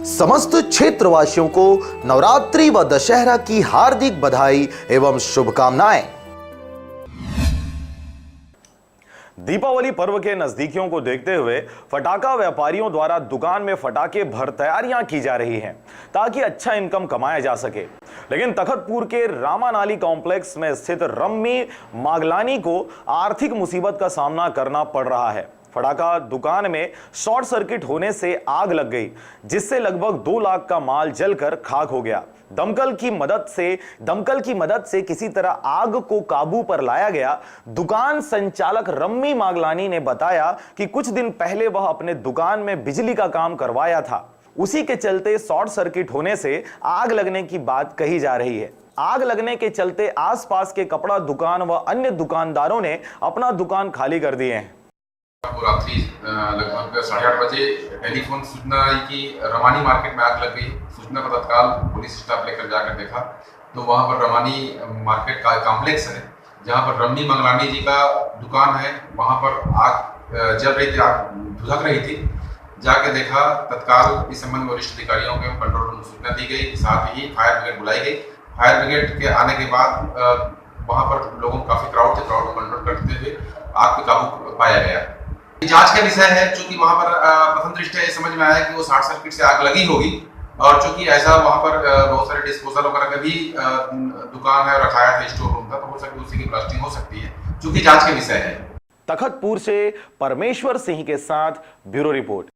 समस्त क्षेत्रवासियों को नवरात्रि व दशहरा की हार्दिक बधाई एवं शुभकामनाएं। दीपावली पर्व के नजदीकियों को देखते हुए फटाखा व्यापारियों द्वारा दुकान में फटाके भर तैयारियां की जा रही हैं ताकि अच्छा इनकम कमाया जा सके। लेकिन तखतपुर के रामानाली कॉम्प्लेक्स में स्थित रम्मी मागलानी को आर्थिक मुसीबत का सामना करना पड़ रहा है। फटाखा दुकान में शॉर्ट सर्किट होने से आग लग गई, जिससे लगभग 2 लाख का माल जलकर खाक हो गया। दमकल की मदद से किसी तरह आग को काबू पर लाया गया। दुकान संचालक रम्मी मागलानी ने बताया कि कुछ दिन पहले वह अपने दुकान में बिजली का काम करवाया था, उसी के चलते शॉर्ट सर्किट होने से आग लगने की बात कही जा रही है। आग लगने के चलते आसपास के कपड़ा दुकान व अन्य दुकानदारों ने अपना दुकान खाली कर दिए हैं। रात्रि लगभग 8:30 बजे टेलीफोन सूचना आई कि रमानी मार्केट में आग लग गई। सूचना पर तत्काल पुलिस स्टाफ लेकर जाकर देखा तो वहां पर रमानी मार्केट का कॉम्प्लेक्स है जहां पर रम्मी मंगलानी जी का दुकान है। वहां पर आग जल रही थी, आग भुलक रही थी। जाके देखा तत्काल इस संबंध में वरिष्ठ अधिकारियों के कंट्रोल रूम सूचना दी गई, साथ ही फायर ब्रिगेड बुलाई गई। फायर ब्रिगेड के आने के बाद वहां पर लोगों काफी क्राउड थे, क्राउड को कंट्रोल करते हुए आग पे काबू पाया गया। जांच का विषय है, चूंकि वहां पर प्रथम दृष्टया ये समझ में आया कि वो शॉर्ट सर्किट से आग लगी होगी और चूंकि ऐसा वहां पर बहुत सारे डिस्पोजल वगैरह का भी दुकान है, रखाया था, स्टोर रूम था, तो हो सकती है उसी की ब्लास्टिंग हो सकती है, चूंकि जांच का विषय है। तखतपुर से परमेश्वर सिंह के साथ ब्यूरो रिपोर्ट।